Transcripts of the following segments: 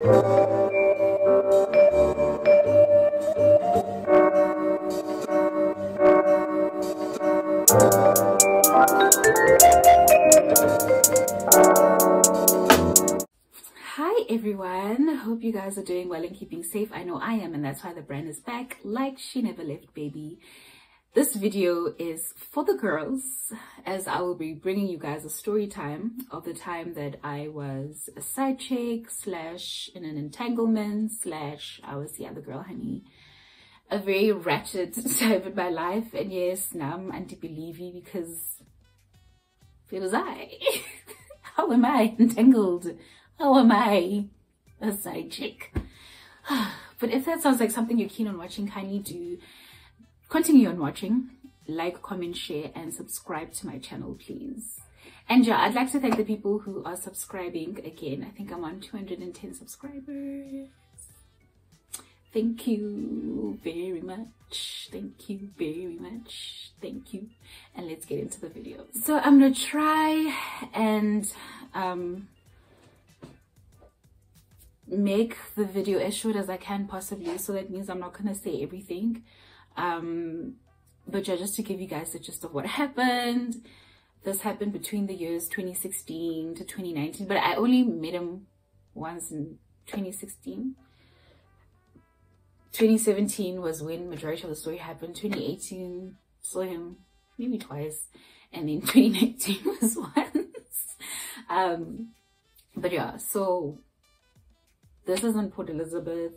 Hi everyone, hope you guys are doing well and keeping safe. I know I am, and that's why the brand is back like she never left, baby. This video is for the girls, as I will be bringing you guys a story time of the time that I was a side chick slash in an entanglement slash I was the other girl, honey. A very ratchet time in my life, and yes, now I'm anti-believy because it was I. How am I entangled? How am I a side chick? But if that sounds like something you're keen on watching, kindly do continue on watching. Like, comment, share, and subscribe to my channel, please. And yeah, I'd like to thank the people who are subscribing again. I think I'm on 210 subscribers. Thank you very much. Thank you very much. Thank you. And let's get into the video. So I'm gonna try and make the video as short as I can possibly. So that means I'm not gonna say everything. But yeah, just to give you guys the gist of what happened. This happened between the years 2016 to 2019, but I only met him once in 2016. 2017 was when majority of the story happened. 2018 saw him maybe twice, and then 2019 was once. But yeah, so this is in Port Elizabeth.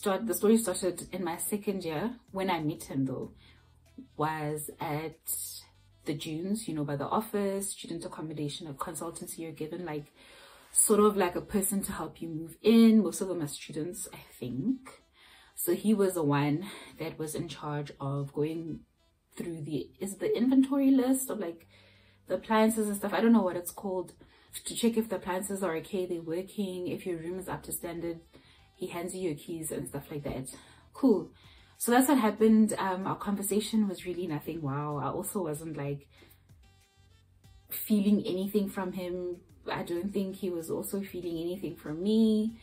The story started in my second year. When I met him though, was at the Dunes, you know, by the office, student accommodation, a consultancy you're given, like sort of like a person to help you move in. Most of them are students, I think. So he was the one that was in charge of going through the inventory list of like the appliances and stuff. I don't know what it's called, to check if the appliances are okay, they're working, if your room is up to standard. He hands you your keys and stuff like that. Cool. So that's what happened. Our conversation was really nothing. Wow. I also wasn't like feeling anything from him. I don't think he was also feeling anything from me.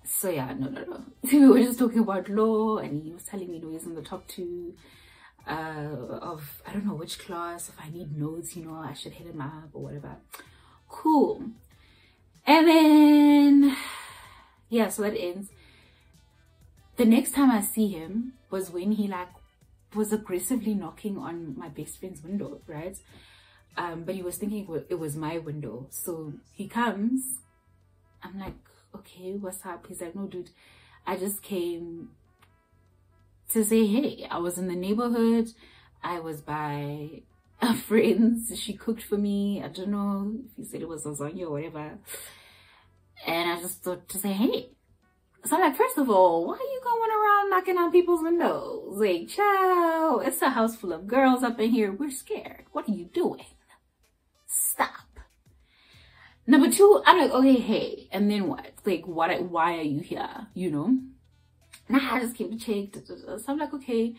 So yeah, no. We were just talking about law, and he was telling me, you know, he's in the top 2 of I don't know which class. If I need notes, you know, I should hit him up or whatever. Cool. And then yeah, so that ends. The next time I see him was when he like was aggressively knocking on my best friend's window, right? But he was thinking it was my window. So he comes. I'm like, okay, what's up? He's like, no, dude, I just came to say hey. I was in the neighborhood. I was by a friend's. She cooked for me. I don't know if he said it was lasagna or whatever. And I just thought to say hey. So I'm like, first of all, why are you going around knocking on people's windows? Like, ciao, it's a house full of girls up in here. We're scared. What are you doing? Stop. Number 2, I'm like, okay, hey, and then what? Like, why are you here? You know? Nah, I just came to check. So I'm like, okay,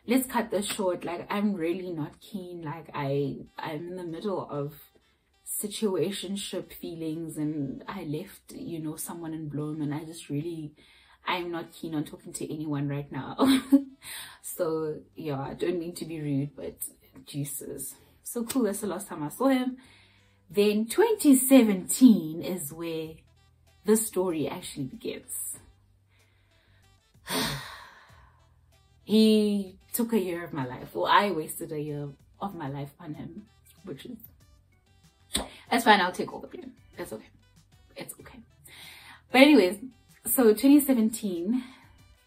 let's cut this short. Like, I'm really not keen. Like, I'm in the middle of situationship feelings, and I left, you know, someone in Bloem, and I'm not keen on talking to anyone right now. So yeah, I don't mean to be rude, but Jesus. So cool, that's the last time I saw him. Then 2017 is where the story actually begins. He took a year of my life. Well, I wasted a year of my life on him, which is, that's fine. I'll take all the blame. It's okay. It's okay. But anyways, so 2017,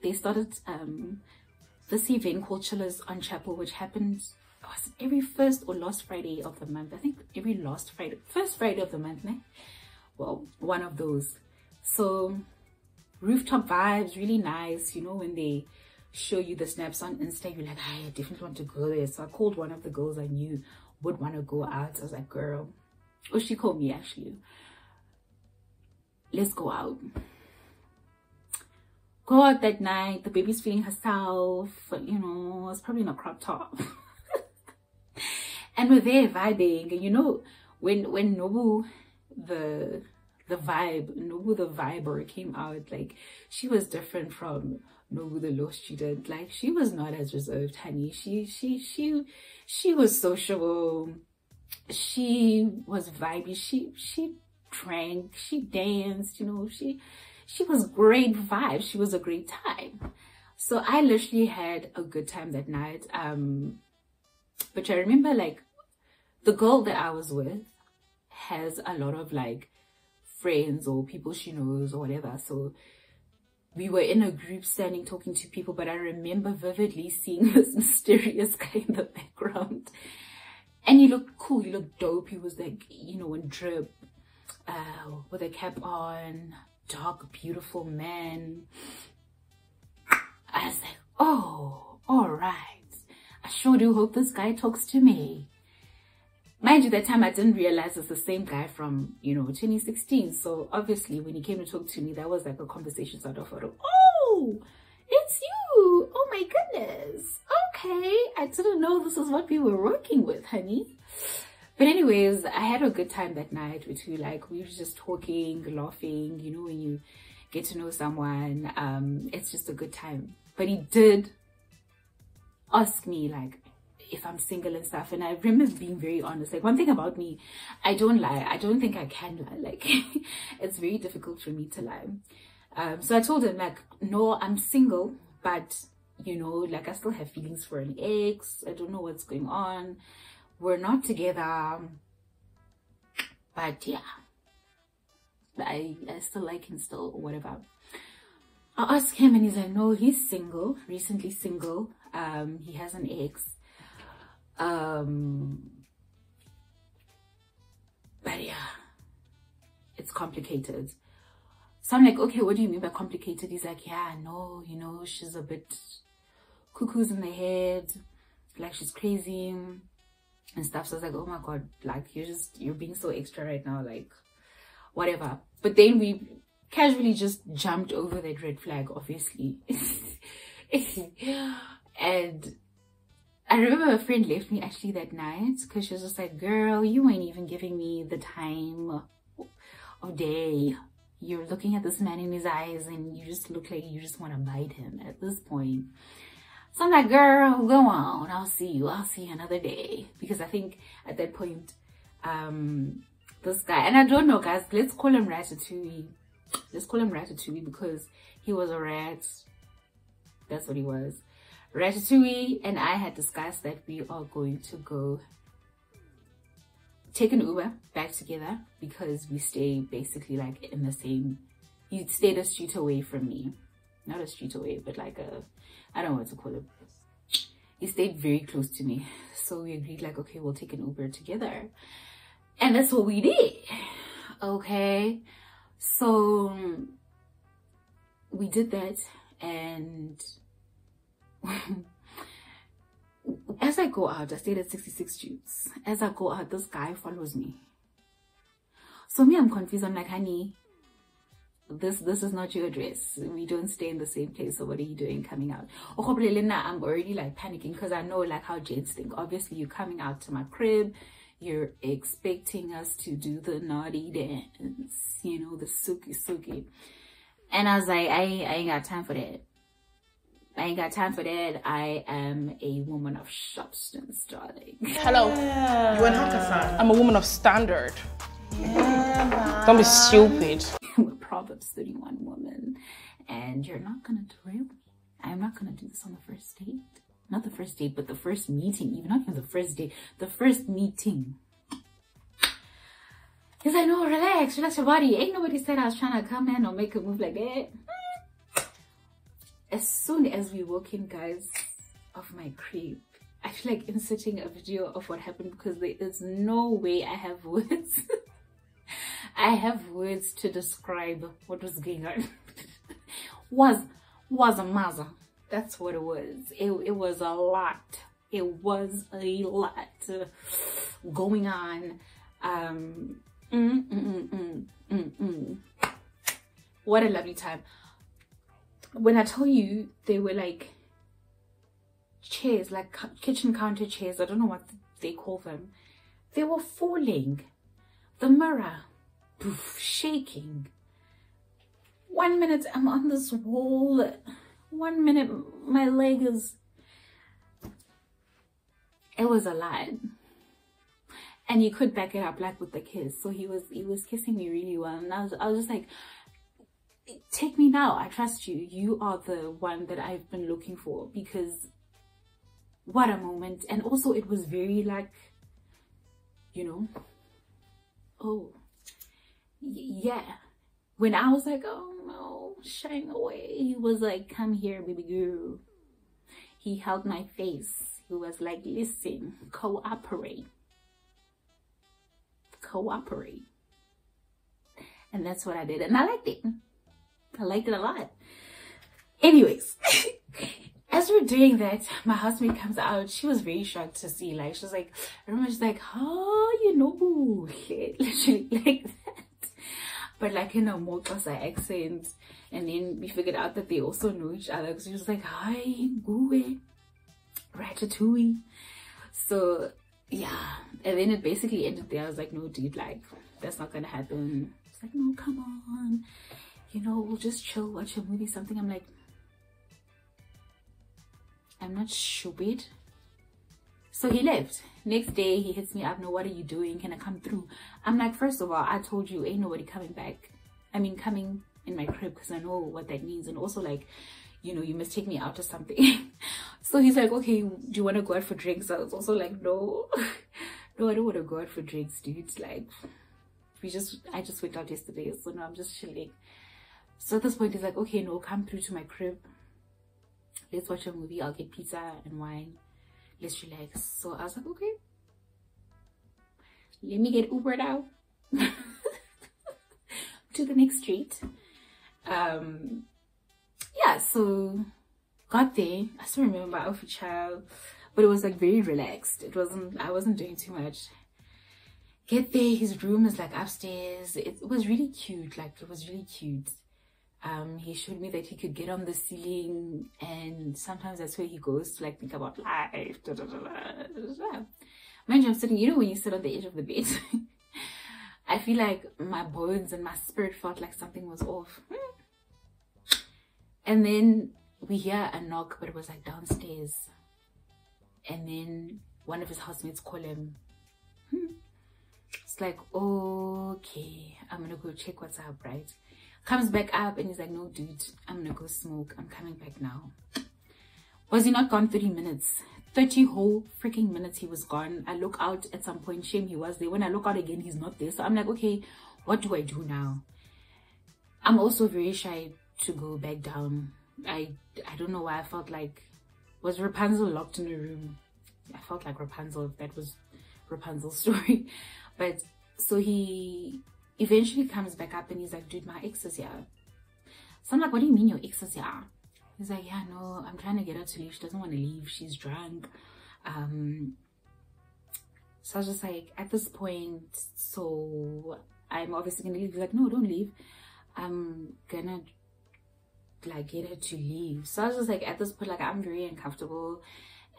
they started this event called Chillers on Chapel, which happened every first or last Friday of the month. I think every first Friday of the month, né? Well, one of those. So rooftop vibes, really nice. You know, when they show you the snaps on Insta, you're like, I definitely want to go there. So I called one of the girls I knew would want to go out. I was like, girl, or she called me actually, let's go out. Go out that night. The baby's feeling herself, you know, it's probably in a crop top. And we're there vibing. And you know, when Nobu, the the vibe, Nobu the Viber came out. Like, she was different from Nobu the law student. Like, she was not as reserved, honey. She was sociable. She was vibey. She drank. She danced. You know, she was great vibe. She was a great time. So I literally had a good time that night. But I remember, like, the girl that I was with has a lot of like friends or people she knows or whatever. So we were in a group standing talking to people, but I remember vividly seeing this mysterious guy in the background. And he looked cool, he looked dope. He was like, you know, in drip, with a cap on, dark, beautiful man. I was like, oh, all right. I sure do hope this guy talks to me. Mind you, that time I didn't realize it's the same guy from, you know, 2016. So obviously when he came to talk to me, that was like a conversation sort of, oh, it's you. Oh my goodness. Okay. I didn't know this is what we were working with, honey. But anyways, I had a good time that night with you. Like, we were just talking, laughing, you know, when you get to know someone, it's just a good time. But he did ask me, like, if I'm single and stuff, and I remember being very honest. Like, one thing about me, I don't lie. I don't think I can lie. Like, it's very difficult for me to lie. So I told him, like, no, I'm single, but you know, like, I still have feelings for an ex. I don't know what's going on. We're not together, but yeah, I still like him still, or whatever. I asked him and he's like, no, he's single, recently single. He has an ex. But yeah, it's complicated. So I'm like, okay, what do you mean by complicated? He's like, yeah, no, you know, she's a bit cuckoos in the head, like she's crazy and stuff. So I was like, oh my god, like, you're being so extra right now, like, whatever. But then we casually just jumped over that red flag, obviously. And I remember a friend left me actually that night because she was just like, girl, you ain't even giving me the time of day. You're looking at this man in his eyes and you just look like you just want to bite him at this point. So I'm like, girl, go on. I'll see you another day. Because I think at that point, this guy, and I don't know, guys, let's call him Ratatouille. Let's call him Ratatouille because he was a rat. That's what he was. Ratatouille and I had discussed that we are going to go take an Uber back together because we stay basically like in the same, he stayed a street away from me. Not a street away, but like a, I don't know what to call it. He stayed very close to me. So we agreed like, okay, we'll take an Uber together. And that's what we did. Okay. So we did that, and as I go out, I stayed at 66 Streets. As I go out, this guy follows me. So me, I'm confused. I'm like, honey, this is not your address. We don't stay in the same place. So what are you doing coming out? I'm already like panicking because I know like how gents think. Obviously, you're coming out to my crib. You're expecting us to do the naughty dance, you know, the suki. And I was like, I ain't got time for that. I ain't got time for that. I am a woman of substance, darling. Hello. You and Hakkasan. I'm a woman of standard. Yeah, Don't be stupid. I'm a Proverbs 31 woman. And you're not going to derail me. I'm not going to do this on the first date. Not the first date, but the first meeting. Even not even the first date. The first meeting. He's like, no, relax your body. Ain't nobody said I was trying to come in or make a move like that. As soon as we walk in, guys, of my crib, I feel like inserting a video of what happened because there is no way I have words. I have words to describe what was going on. was a mother. That's what it was. It was a lot. It was a lot going on. What a lovely time. When I tell you, they were like chairs, like kitchen counter chairs. I don't know what they call them. They were falling. The mirror poof, shaking. 1 minute I'm on this wall. 1 minute my leg is... It was a lot. And he could back it up like with the kiss. So he was kissing me really well. And I was just like, take me now. I trust you. You are the one that I've been looking for. Because what a moment. And also it was very like, you know, oh, yeah. When I was like, oh no, shying away, he was like, come here, baby girl. He held my face. He was like, listen, cooperate. Cooperate. And that's what I did. And I liked it. I liked it a lot. Anyways, as we're doing that, my housemate comes out. She was very shocked to see, like, she was like, I remember she's like, oh, you know, literally like that. But like in a more Xhosa accent. And then we figured out that they also know each other. Because she was like, hi, Nguwe, Ratatouille. So yeah, and then it basically ended there. I was like, no dude, like that's not gonna happen. It's like, no, come on, you know, we'll just chill, watch a movie, something. I'm like, I'm not stupid. So he left. Next day he hits me up, no, what are you doing, can I come through? I'm like, first of all, I told you ain't nobody coming back. I mean coming in my crib, because I know what that means. And also like, you know, you must take me out or something. So he's like, okay, do you want to go out for drinks? I was also like, no, no, I don't want to go out for drinks, dude. Like, I just went out yesterday, so now I'm just chilling. So at this point, he's like, okay, no, come through to my crib. Let's watch a movie. I'll get pizza and wine. Let's relax. So I was like, okay, let me get Ubered out to the next street. Yeah, so got there. I still remember my outfit, child, but it was like very relaxed. I wasn't doing too much. Get there, his room is like upstairs. It was really cute. Like, it was really cute. He showed me that he could get on the ceiling, and sometimes that's where he goes to like think about life. Mind you, I'm sitting, you know when you sit on the edge of the bed, I feel like my bones and my spirit felt like something was off. And then we hear a knock, but it was like downstairs. And then one of his housemates call him. It's like, okay, I'm gonna go check what's up, right? Comes back up and he's like, no dude, I'm gonna go smoke, I'm coming back now. Was he not gone 30 minutes? 30 whole freaking minutes he was gone. I look out at some point, shame he was there. When I look out again, he's not there. So I'm like, okay, what do I do now? I'm also very shy to go back down. I don't know why. I felt like, was Rapunzel locked in a room? I felt like Rapunzel, if that was Rapunzel's story. But so he eventually comes back up and he's like, dude, my ex is here. So I'm like, what do you mean your ex is here? He's like, yeah, no, I'm trying to get her to leave. She doesn't want to leave, she's drunk. So I was just like, at this point, so I'm obviously gonna leave. He's like, no, don't leave, I'm gonna like get her to leave. So I was just like, at this point, like, I'm very uncomfortable.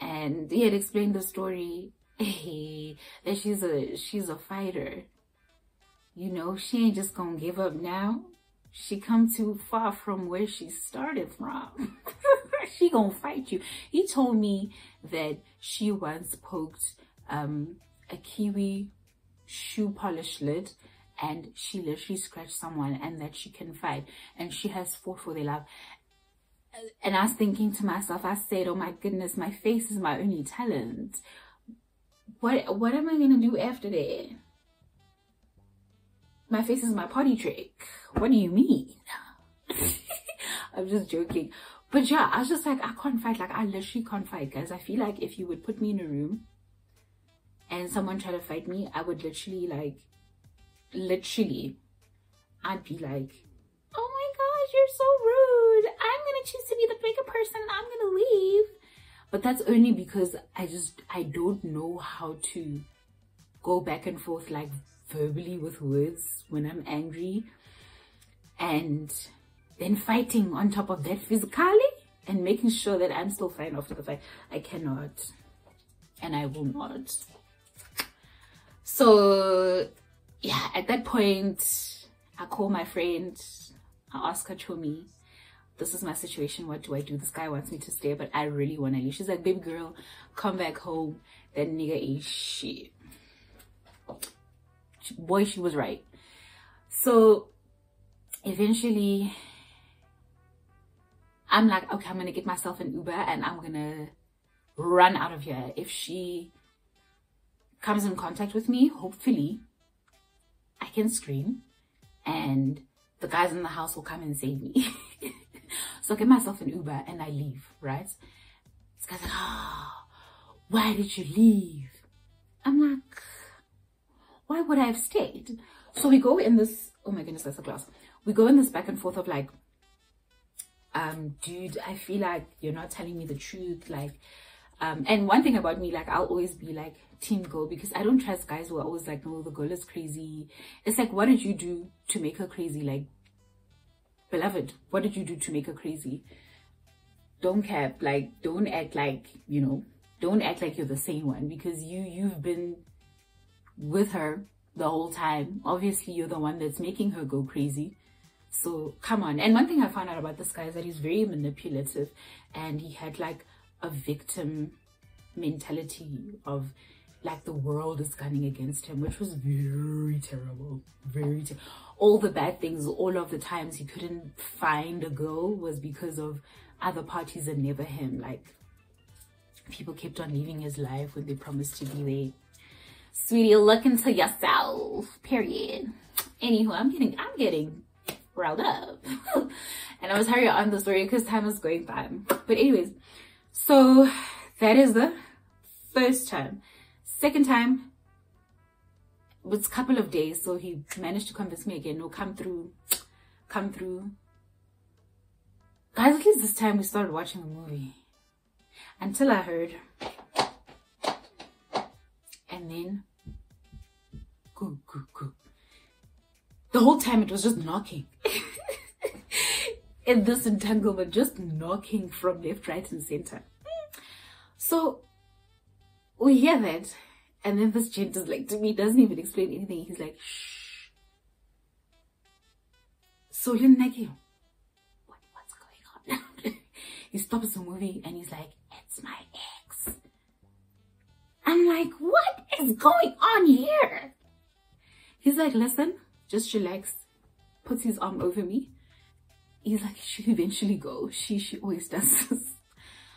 And he had explained the story that she's a fighter, you know. She ain't just gonna give up now. She come too far from where she started from. She gonna fight you. He told me that she once poked a kiwi shoe polish lid, and she literally scratched someone, and that she can fight, and she has fought for their love. And I was thinking to myself, I said, oh my goodness, my face is my only talent. What am I gonna do after that? My face is my party trick. What do you mean? I'm just joking. But yeah, I was just like, I can't fight. Like, I literally can't fight, guys. I feel like if you would put me in a room and someone try to fight me, I would literally, I'd be like, oh my gosh, you're so rude. I'm gonna choose to be the bigger person and I'm gonna leave. But that's only because I don't know how to go back and forth like verbally with words when I'm angry, and then fighting on top of that physically and making sure that I'm still fine after the fight. I cannot, and I will not. So yeah, at that point, I call my friend, I ask her, Chomi, this is my situation, what do I do? This guy wants me to stay, but I really want to leave. She's like, baby girl, come back home. That nigga ain't shit. Boy, she was right. So eventually I'm like, okay, I'm gonna get myself an Uber and I'm gonna run out of here. If she comes in contact with me, hopefully I can scream and the guys in the house will come and save me. So I get myself an Uber and I leave, right? This guy's like, oh, why did you leave? I'm like, why would I have stayed? So we go in this, oh my goodness, that's a glass. We go in this back and forth of like, dude, I feel like you're not telling me the truth. Like, and one thing about me, like, I'll always be like team girl, because I don't trust guys who are always like, no, the girl is crazy. It's like, what did you do to make her crazy? Like, beloved, what did you do to make her crazy? Don't cap, like, don't act like, you know, don't act like you're the sane one, because you've been with her the whole time. Obviously you're the one that's making her go crazy, so come on. And one thing I found out about this guy is that he's very manipulative, and he had like a victim mentality of like the world is gunning against him, which was very terrible. All the bad things, all of the times he couldn't find a girl was because of other parties and never him. Like, people kept on leaving his life when they promised to be there. Sweetie, look into yourself, period. Anywho, I'm getting riled up. And I was hurrying on the story because time is going by. But anyways, so that is the first time. Second time was a couple of days, so he managed to convince me again, no, come through. Guys, at least this time we started watching a movie. Until I heard, and then go. The whole time it was just knocking. In this entanglement, just knocking from left, right, and center. So we hear that, and then this gent is like, to me, doesn't even explain anything. He's like, shh. So Nagi, what's going on? He stops the movie and he's like, it's my ex. I'm like, what is going on here? He's like, listen, just relax. Puts his arm over me. He's like, she'll eventually go. She always does this.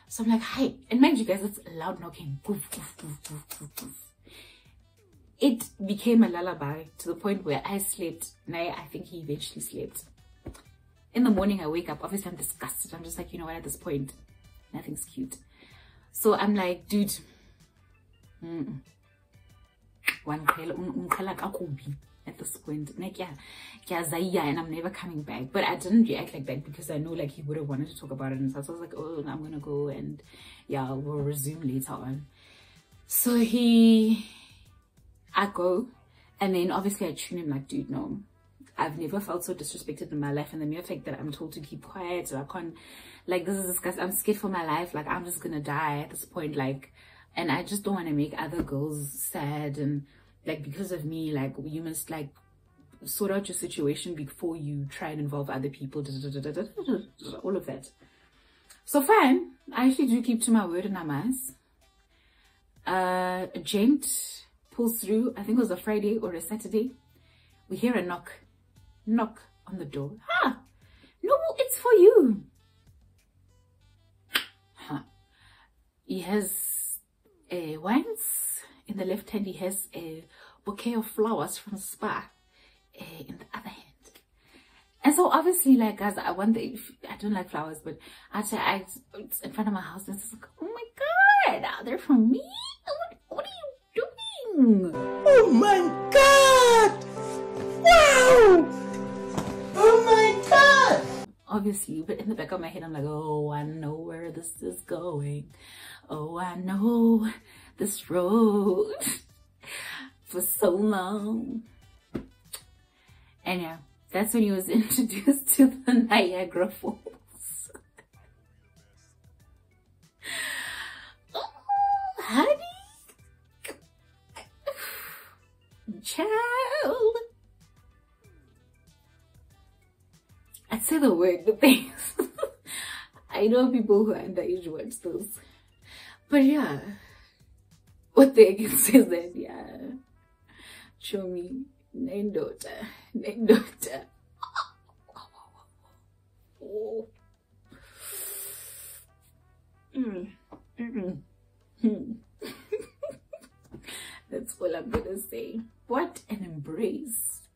So I'm like, hi. And mind you guys, it's loud knocking. Poof, poof, poof, poof, poof, poof. It became a lullaby to the point where I slept. Now I think he eventually slept. In the morning, I wake up. Obviously, I'm disgusted. I'm just like, you know what, at this point, nothing's cute. So I'm like, dude, at this point, like, yeah, and I'm never coming back. But I didn't react like that because I know like he would have wanted to talk about it and stuff. So I was like, oh, I'm gonna go, and yeah, we'll resume later on. So I go, and then obviously I tune him like, dude, no, I've never felt so disrespected in my life, and the mere fact that I'm told to keep quiet, so I can't, like, this is disgusting. I'm scared for my life. Like, I'm just gonna die at this point. Like, and I just don't want to make other girls sad, and like, because of me, like, you must like sort out your situation before you try and involve other people, all of that. So fine, I actually do keep to my word, and I'm nice. A gent pulls through. I think it was a Friday or a Saturday. We hear a knock on the door. No, it's for you. He has wines in the left hand. He has a bouquet of flowers from Spa in the other hand. And so obviously, like, guys, I don't like flowers, but after it's in front of my house, and it's like, oh my god, they're from me. What are you doing? Oh my god! Wow! Oh my god! Obviously, but in the back of my head, I'm like, oh, I know where this is going. Oh, I know this road for so long. And yeah, that's when he was introduced to the Niagara Falls. Oh, honey. Child. I'd say the word, the things. I know people who are underage watch those. But yeah. What they can say is that, yeah. Show me. Name daughter. Oh. That's all I'm gonna say. What an embrace.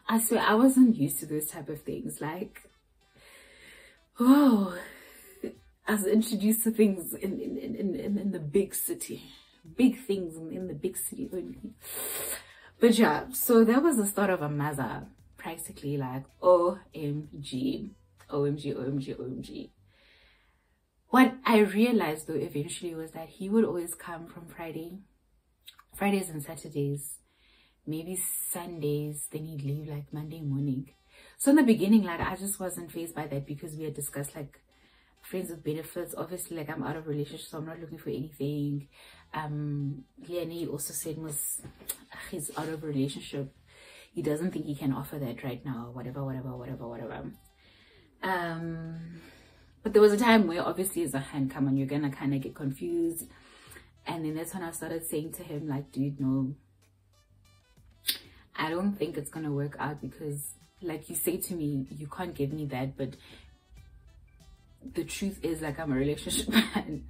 I swear I wasn't used to those type of things. Like, oh, I was introduced to things in the big city. Big things in the big city only. But yeah, so that was the start of a maza. Practically like OMG. What I realized though eventually was that he would always come from Fridays and Saturdays, maybe Sundays, then he'd leave like Monday morning. So in the beginning, like I just wasn't fazed by that because we had discussed like friends with benefits. Obviously, like I'm out of relationship, so I'm not looking for anything. He also said he's out of relationship. He doesn't think he can offer that right now, whatever. But there was a time where obviously as a hand come on, you're gonna kind of get confused. And then that's when I started saying to him, like, dude, no, I don't think it's gonna work out because like you say to me, you can't give me that, but the truth is like I'm a relationship man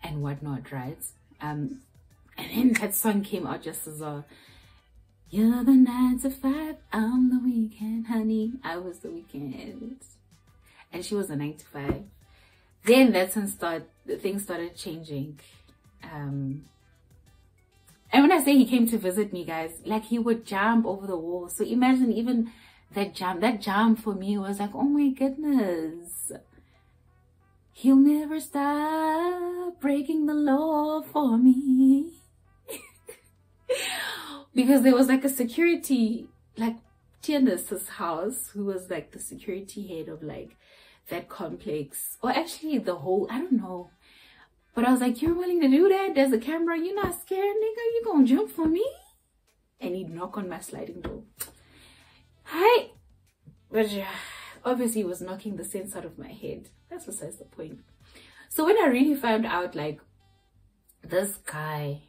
and whatnot, right? And then that song came out just as a, you're the 9 to 5, I'm the weekend, honey. I was the weekend. And she was a 9 to 5. Then that's when things started changing. And when I say he came to visit me, guys, like he would jump over the wall. So imagine even that jump for me was like, oh my goodness. He'll never stop breaking the law for me. Because there was like a security, like Tianda's house, who was like the security head of like that complex, or actually the whole, I don't know. But I was like, you're willing to do that? There's a camera, you're not scared, nigga? You gonna jump for me? And he'd knock on my sliding door. Hi. But yeah, obviously he was knocking the sense out of my head. That's besides the point. So when I really found out like this guy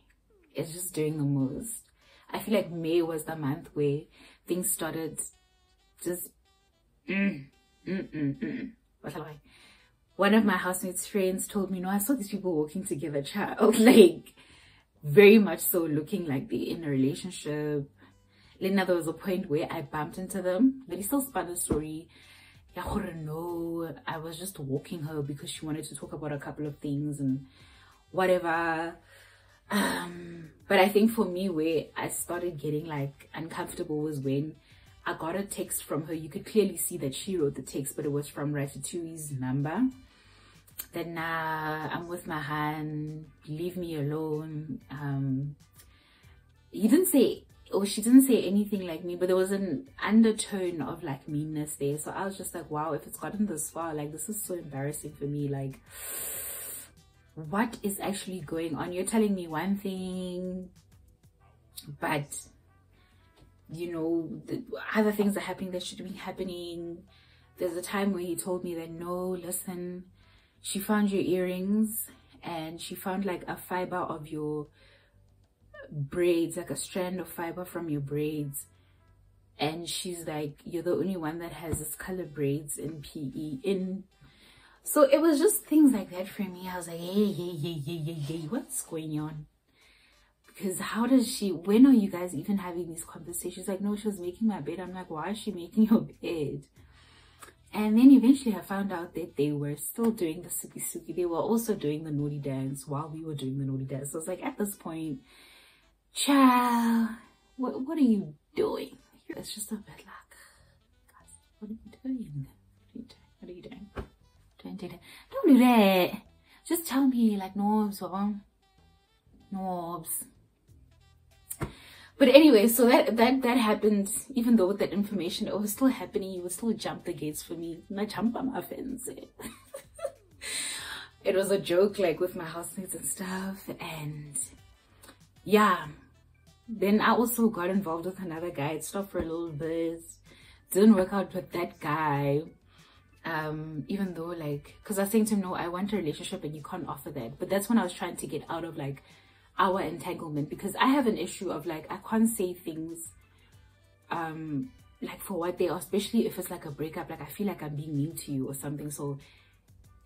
is just doing the most, I feel like May was the month where things started just One of my housemates' friends told me, no, I saw these people walking together, child. Like, very much so looking like they're in a relationship. Then there was a point where I bumped into them. But he still spun the story. No, I was just walking her because she wanted to talk about a couple of things and whatever. But I think for me, where I started getting like uncomfortable was when I got a text from her. You could clearly see that she wrote the text, but it was from Ratatouille's number. That nah, I'm with my hand, leave me alone. He didn't say, or she didn't say anything like me, but there was an undertone of like meanness there. So I was just like, wow, if it's gotten this far, like this is so embarrassing for me. Like, what is actually going on? You're telling me one thing, but you know, the other things are happening that should be happening. There's a time where he told me that, no, listen, she found your earrings and she found like a fiber of your braids, like a strand of fiber from your braids. And she's like, you're the only one that has this color braids in PE. So it was just things like that for me. I was like, hey, what's going on? Because how does she, when are you guys even having these conversations? Like, no, she was making my bed. I'm like, why is she making your bed? And then eventually I found out that they were still doing the suki. They were also doing the naughty dance while we were doing the naughty dance. So I was like, at this point, child, what are you doing? It's just a bit like, guys, what are you doing? What are you doing? Don't do that. Don't do that. Just tell me, like, Nobs. But anyway, so that happened. Even though with that information, it was still happening. He would still jump the gates for me. Not jump on my fence. It was a joke, like with my housemates and stuff. And yeah, Then I also got involved with another guy. It stopped for a little bit. Didn't work out with that guy. Even though, like, because I was saying to him, no, I want a relationship and you can't offer that. But that's when I was trying to get out of like our entanglement, because I have an issue of like, I can't say things like for what they are, especially if it's like a breakup. Like I feel like I'm being mean to you or something. So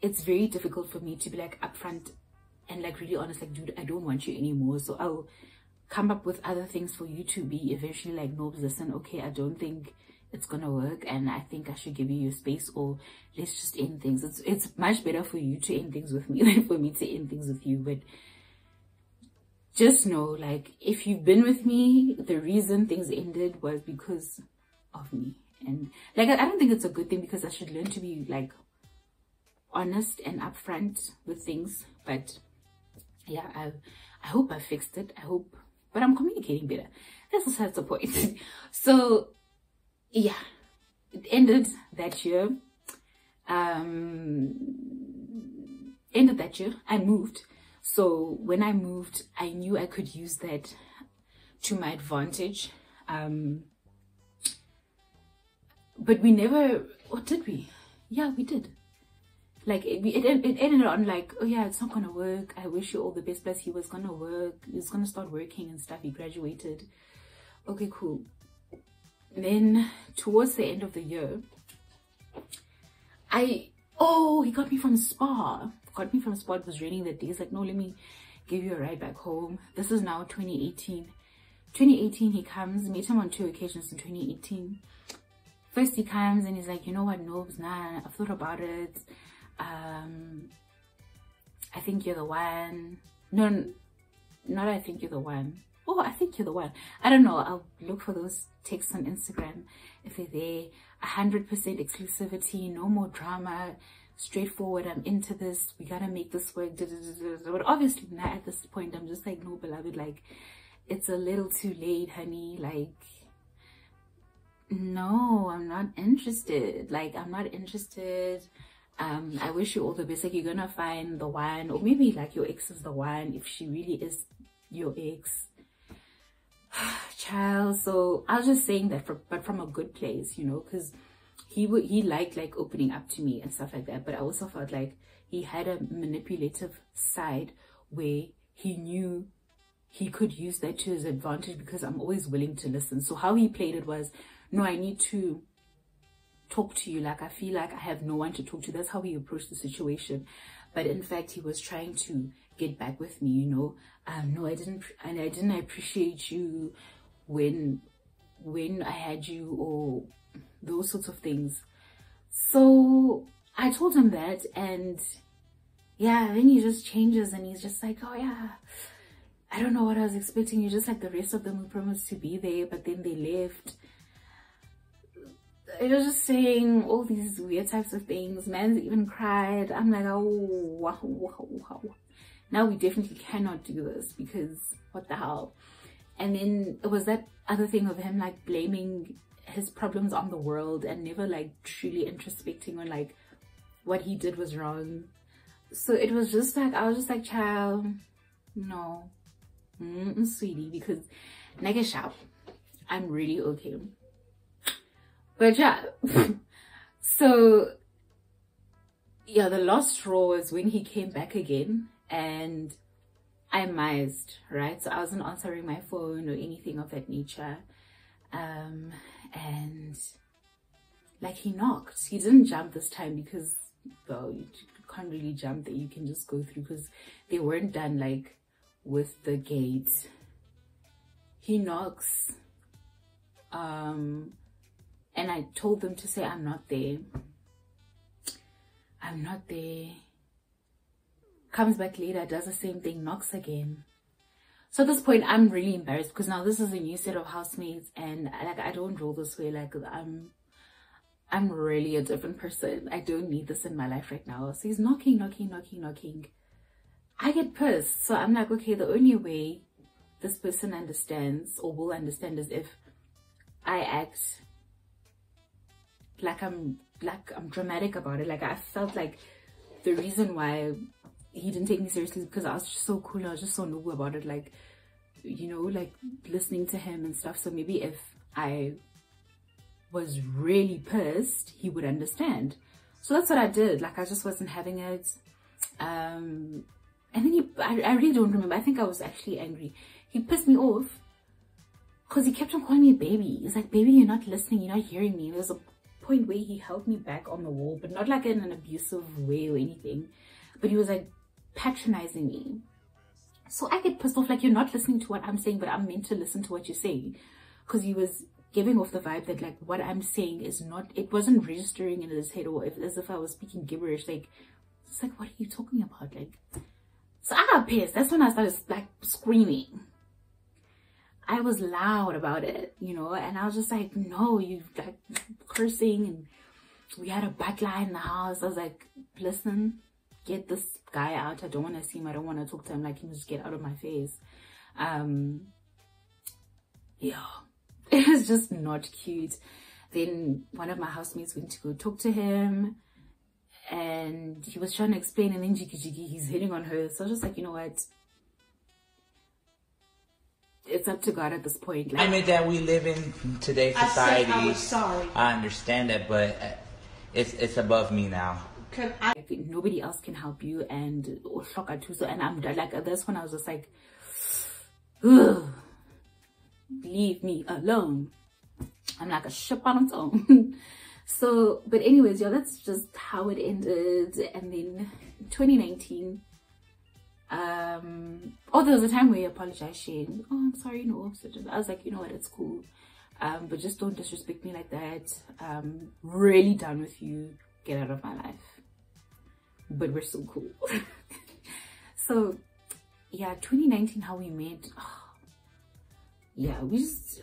it's very difficult for me to be like upfront and like really honest, like, dude, I don't want you anymore. So I'll come up with other things for you to be eventually like, no, listen, okay, I don't think it's gonna work and I think I should give you your space, or let's just end things. It's much better for you to end things with me than for me to end things with you. But just know, like, if you've been with me, the reason things ended was because of me. And like, I don't think it's a good thing, because I should learn to be like honest and upfront with things. But yeah, I hope I fixed it. I hope, but I'm communicating better. That's besides the point. So yeah, it ended that year. I moved. So when I moved, I knew I could use that to my advantage. But we never, or did we? Yeah, we did. Like it ended on like, oh yeah, it's not gonna work. I wish you all the best. Plus he was gonna work. He was gonna start working and stuff. He graduated. Okay, cool. Then towards the end of the year, he got me from spa. It was raining that day. He's like, no, let me give you a ride back home. This is now 2018. 2018, he comes. Meet him on 2 occasions in 2018. First he comes and he's like, you know what, Nobs, nah, I've thought about it. I think you're the one. No, not I think you're the one. Oh, I think you're the one. I don't know. I'll look for those texts on Instagram if they're there. 100% exclusivity, no more drama, straightforward. I'm into this. We gotta make this work. But obviously now at this point, I'm just like, no, beloved, like, it's a little too late, honey. Like, no, I'm not interested. Like, I'm not interested. I wish you all the best. Like, you're gonna find the one, or maybe like your ex is the one, if she really is your ex. Child. So I was just saying that, but from a good place, you know, because he liked like opening up to me and stuff like that. But I also felt like he had a manipulative side where he knew he could use that to his advantage, because I'm always willing to listen. So how he played it was, no, I need to talk to you. Like, I feel like I have no one to talk to. That's how he approached the situation. But in fact, he was trying to get back with me, you know. No, I didn't appreciate you when I had you, or those sorts of things. So I told him that, and yeah, then he just changes and he's just like, oh yeah, I don't know what I was expecting. You're just like the rest of them who promised to be there, but then they left. It was just saying all these weird types of things. Man's even cried. I'm like, oh, wow. Now we definitely cannot do this, because what the hell? And then it was that other thing of him like blaming his problems on the world and never like truly introspecting on like what he did was wrong. So it was just like, I was just like, child, no, sweetie, because Nagesha, I'm really okay. But yeah, so yeah, the last straw was when he came back again, and I missed, right? So I wasn't answering my phone or anything of that nature. And like, he knocked. He didn't jump this time, because, well, you can't really jump there. You can just go through, because they weren't done like with the gate. He knocks. And I told them to say, I'm not there. I'm not there. Comes back later, does the same thing, knocks again. So at this point, I'm really embarrassed, because now this is a new set of housemates, and like, I don't roll this way. Like, I'm really a different person. I don't need this in my life right now. So he's knocking. I get pissed. So I'm like, okay, the only way this person understands or will understand is if I act like I'm dramatic about it. Like, I felt like the reason why he didn't take me seriously is because I was just so cool. I was just so noble about it. Like, you know, like listening to him and stuff. So maybe if I was really pissed, he would understand. So that's what I did. Like, I just wasn't having it. And then I really don't remember. I think I was actually angry. He pissed me off because he kept on calling me a baby. He's like, baby, you're not listening. You're not hearing me. There's a point where he held me back on the wall, but not like in an abusive way or anything. But he was like patronizing me. So I get pissed off, like, you're not listening to what I'm saying, but I'm meant to listen to what you're saying. Because he was giving off the vibe that, like, what I'm saying is not, it wasn't registering in his head, or as if I was speaking gibberish. Like, it's like, what are you talking about? Like, so I got pissed. That's when I started, like, screaming. I was loud about it, you know, and I was just like, no, you, like, cursing, and we had a battle in the house. I was like, listen, get this guy out. I don't want to see him. I don't want to talk to him. Like, he must get out of my face. Yeah. It was just not cute. Then one of my housemates went to go talk to him, and he was trying to explain, and then he's hitting on her. So I was just like, you know what? It's up to God at this point. Like, I mean, that we live in today's society. I was sorry. I understand that, but it's above me now. Like, nobody else can help you, and and I'm like, that's when I was just like, ugh. Leave me alone. I'm like a ship on its own. So, but anyways, yeah, that's just how it ended. And then 2019, oh, there was a time where he apologized, Shane. Oh, I'm sorry, no. I was like, you know what, it's cool. But just don't disrespect me like that. Really done with you. Get out of my life. But we're still cool. So, yeah, 2019, how we met. Oh, yeah, we just,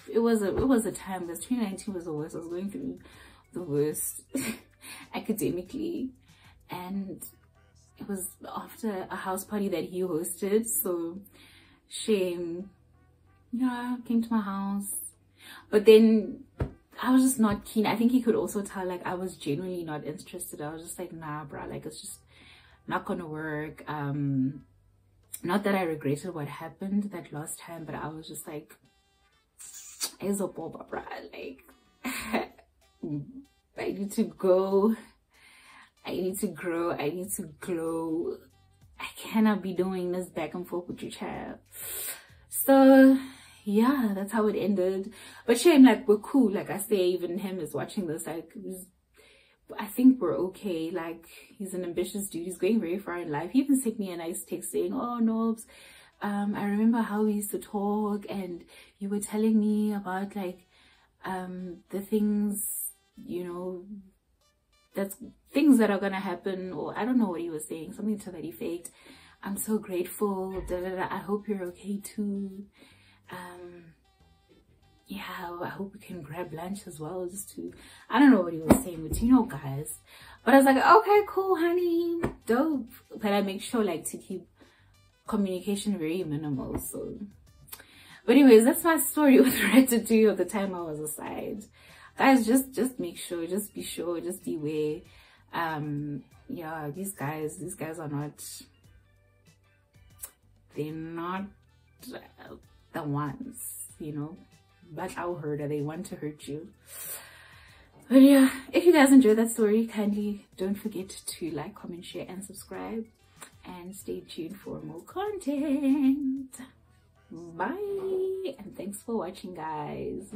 it was a time, because 2019 was the worst. I was going through the worst academically, and it was after a house party that he hosted. So Shane, yeah, came to my house, but then I was just not keen. I think he could also tell, like, I was genuinely not interested. I was just like, nah, bruh, like, it's just not gonna work. Not that I regretted what happened that last time, but I was just like, like, I need to go. I need to grow. I need to glow. I cannot be doing this back and forth with your child. So yeah, that's how it ended. But Shane, like, we're cool. Like I say, even him is watching this. Like, I think we're okay. Like, he's an ambitious dude. He's going very far in life. He even sent me a nice text saying, oh, Nobs, I remember how we used to talk, and you were telling me about, like, the things, you know, that's things that are gonna happen, or I don't know what he was saying, something to that effect. I'm so grateful. Da, da, da. I hope you're okay too. Yeah, I hope we can grab lunch as well, just to, I don't know what he was saying, but you know, guys. But I was like, okay, cool, honey, dope. But I make sure, like, to keep communication very minimal. So, but anyways, that's my story with Ratatouille of the time I was aside. Guys, just make sure, just be sure, just beware. Yeah, these guys are not, they're not the ones, you know. But I'll hurt her. They want to hurt you. But yeah, if you guys enjoyed that story, kindly don't forget to like, comment, share, and subscribe. And stay tuned for more content. Bye. And thanks for watching, guys.